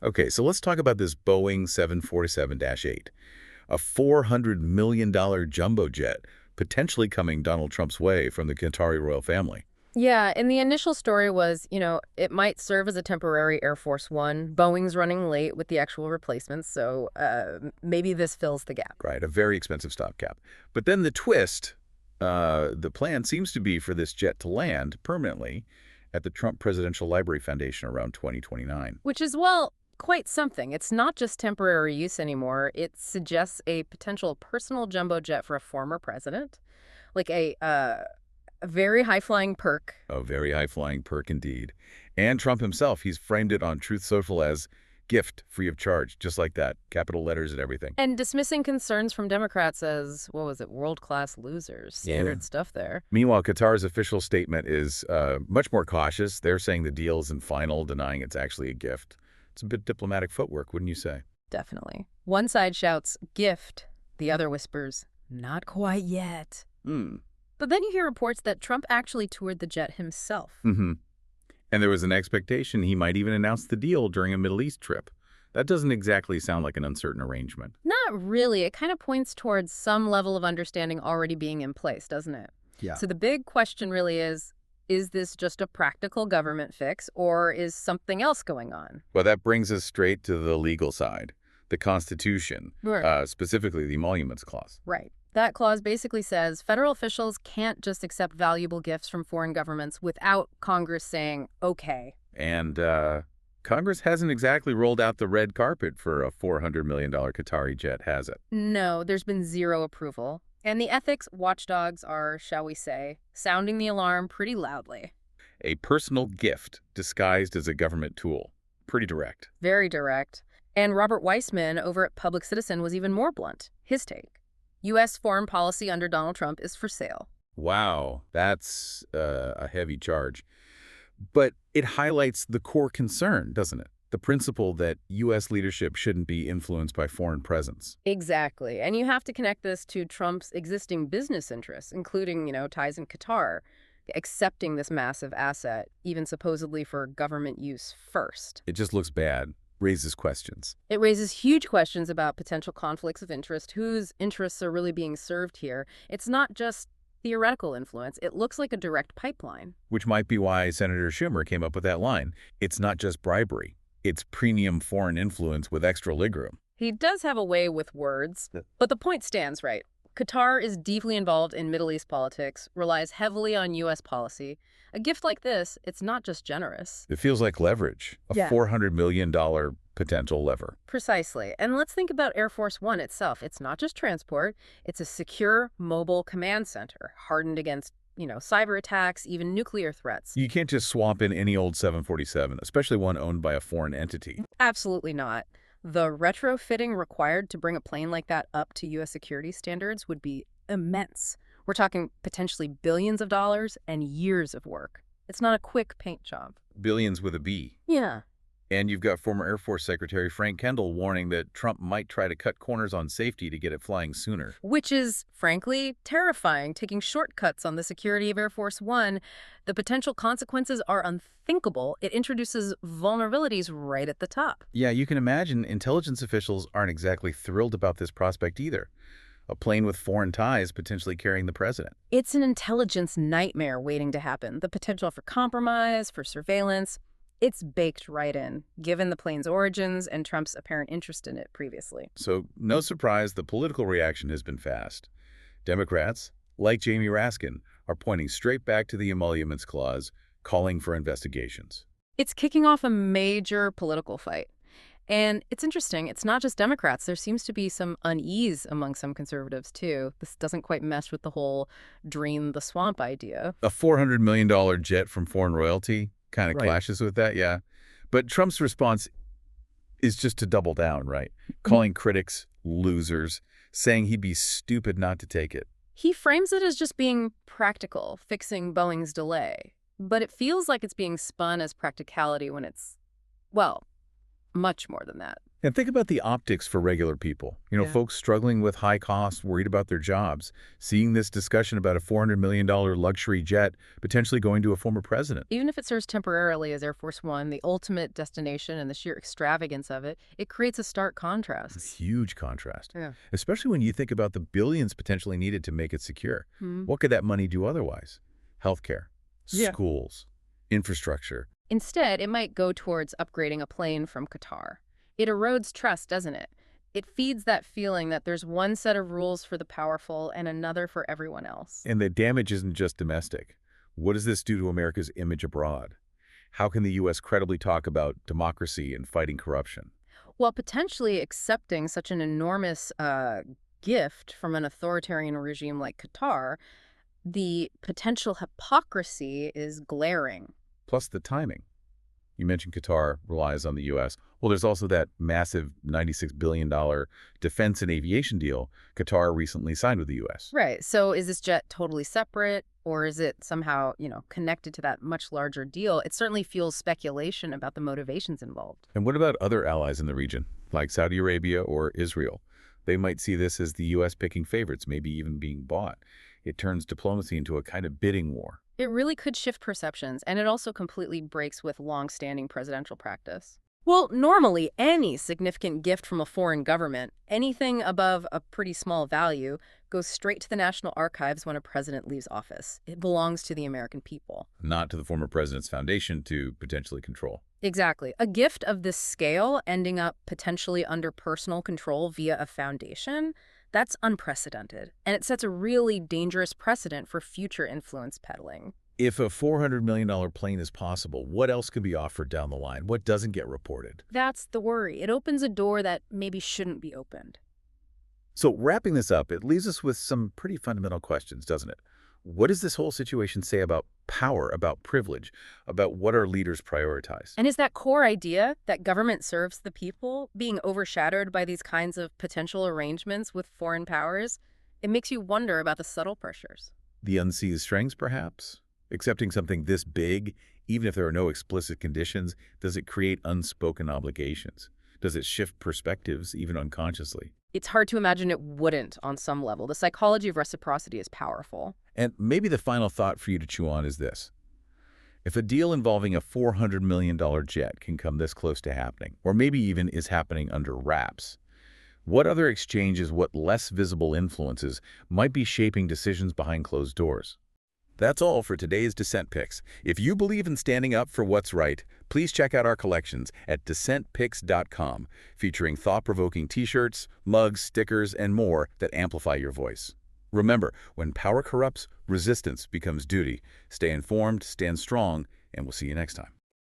Okay, so let's talk about this Boeing 747-8, a $400 million jumbo jet potentially coming Donald Trump's way from the Qatari royal family. Yeah, and the initial story was, it might serve as a temporary Air Force One. Boeing's running late with the actual replacements, so maybe this fills the gap. Right, a very expensive stopgap. But then the twist, the plan seems to be for this jet to land permanently at the Trump Presidential Library Foundation around 2029. Which is, well, quite something. It's not just temporary use anymore. It suggests a potential personal jumbo jet for a former president, like a very high-flying perk. A very high-flying perk indeed. And Trump himself, he's framed it on Truth Social as gift, free of charge, just like that, capital letters and everything. And dismissing concerns from Democrats as, what was it, world-class losers. Standard stuff there. Meanwhile, Qatar's official statement is much more cautious. They're saying the deal isn't final, denying it's actually a gift. It's a bit diplomatic footwork, wouldn't you say? Definitely. One side shouts, gift. The other whispers, not quite yet. Hmm. But then you hear reports that Trump actually toured the jet himself. Mm-hmm. And there was an expectation he might even announce the deal during a Middle East trip. That doesn't exactly sound like an uncertain arrangement. Not really. It kind of points towards some level of understanding already being in place, doesn't it? Yeah. So the big question really is this just a practical government fix, or is something else going on? Well, that brings us straight to the legal side, the Constitution, Right. specifically the Emoluments Clause. Right. That clause basically says federal officials can't just accept valuable gifts from foreign governments without Congress saying, okay. And Congress hasn't exactly rolled out the red carpet for a $400 million Qatari jet, has it? No, there's been zero approval. And the ethics watchdogs are, shall we say, sounding the alarm pretty loudly. A personal gift disguised as a government tool. Pretty direct. Very direct. And Robert Weissman over at Public Citizen was even more blunt. His take. U.S. foreign policy under Donald Trump is for sale. Wow, that's a heavy charge. But it highlights the core concern, doesn't it? The principle that U.S. leadership shouldn't be influenced by foreign presence. Exactly. And you have to connect this to Trump's existing business interests, including, ties in Qatar, accepting this massive asset, even supposedly for government use first. It just looks bad, raises questions. It raises huge questions about potential conflicts of interest, whose interests are really being served here. It's not just theoretical influence. It looks like a direct pipeline. Which might be why Senator Schumer came up with that line. It's not just bribery. It's premium foreign influence with extra legroom. He does have a way with words, but the point stands, right? Qatar is deeply involved in Middle East politics, relies heavily on U.S. policy. A gift like this, it's not just generous. It feels like leverage, a Yeah. $400 million potential lever. Precisely. And let's think about Air Force One itself. It's not just transport. It's a secure, mobile command center, hardened against, cyber attacks, even nuclear threats. You can't just swap in any old 747, especially one owned by a foreign entity. Absolutely not. The retrofitting required to bring a plane like that up to U.S. security standards would be immense. We're talking potentially billions of dollars and years of work. It's not a quick paint job. Billions with a B. Yeah. And you've got former Air Force Secretary Frank Kendall warning that Trump might try to cut corners on safety to get it flying sooner. Which is, frankly, terrifying, taking shortcuts on the security of Air Force One. The potential consequences are unthinkable. It introduces vulnerabilities right at the top. Yeah, you can imagine intelligence officials aren't exactly thrilled about this prospect either. A plane with foreign ties potentially carrying the president. It's an intelligence nightmare waiting to happen. The potential for compromise, for surveillance, it's baked right in, given the plane's origins and Trump's apparent interest in it previously. So no surprise, the political reaction has been fast. Democrats, like Jamie Raskin, are pointing straight back to the Emoluments Clause, calling for investigations. It's kicking off a major political fight. And it's interesting, it's not just Democrats. There seems to be some unease among some conservatives, too. This doesn't quite mesh with the whole drain the swamp idea. A $400 million jet from foreign royalty kind of Right. clashes with that, yeah. But Trump's response is just to double down, right? Calling critics losers, saying he'd be stupid not to take it. He frames it as just being practical, fixing Boeing's delay. But it feels like it's being spun as practicality when it's, well, much more than that. And think about the optics for regular people. Yeah. Folks struggling with high costs, worried about their jobs, seeing this discussion about a $400 million luxury jet potentially going to a former president. Even if it serves temporarily as Air Force One, the ultimate destination and the sheer extravagance of it, it creates a stark contrast. Huge contrast, Yeah. especially when you think about the billions potentially needed to make it secure. Hmm. What could that money do otherwise? Healthcare, Yeah. schools, infrastructure. Instead, it might go towards upgrading a plane from Qatar. It erodes trust, doesn't it? It feeds that feeling that there's one set of rules for the powerful and another for everyone else. And the damage isn't just domestic. What does this do to America's image abroad? How can the U.S. credibly talk about democracy and fighting corruption? While potentially accepting such an enormous gift from an authoritarian regime like Qatar, the potential hypocrisy is glaring. Plus the timing. You mentioned Qatar relies on the U.S. Well, there's also that massive $96 billion defense and aviation deal Qatar recently signed with the U.S. Right. So is this jet totally separate, or is it somehow, connected to that much larger deal? It certainly fuels speculation about the motivations involved. And what about other allies in the region, like Saudi Arabia or Israel? They might see this as the U.S. picking favorites, maybe even being bought. It turns diplomacy into a kind of bidding war. It really could shift perceptions, and it also completely breaks with long-standing presidential practice. Well, normally, any significant gift from a foreign government, anything above a pretty small value, goes straight to the National Archives when a president leaves office. It belongs to the American people. Not to the former president's foundation to potentially control. Exactly. A gift of this scale ending up potentially under personal control via a foundation, that's unprecedented. And it sets a really dangerous precedent for future influence peddling. If a $400 million plane is possible, what else could be offered down the line? What doesn't get reported? That's the worry. It opens a door that maybe shouldn't be opened. So wrapping this up, it leaves us with some pretty fundamental questions, doesn't it? What does this whole situation say about power, about privilege, about what our leaders prioritize? And is that core idea that government serves the people being overshadowed by these kinds of potential arrangements with foreign powers? It makes you wonder about the subtle pressures. The unseen strings, perhaps? Accepting something this big, even if there are no explicit conditions, does it create unspoken obligations? Does it shift perspectives, even unconsciously? It's hard to imagine it wouldn't on some level. The psychology of reciprocity is powerful. And maybe the final thought for you to chew on is this. If a deal involving a $400 million jet can come this close to happening, or maybe even is happening under wraps, what other exchanges, what less visible influences might be shaping decisions behind closed doors? That's all for today's Dissent Picks. If you believe in standing up for what's right, please check out our collections at dissentpicks.com, featuring thought-provoking t-shirts, mugs, stickers, and more that amplify your voice. Remember, when power corrupts, resistance becomes duty. Stay informed, stand strong, and we'll see you next time.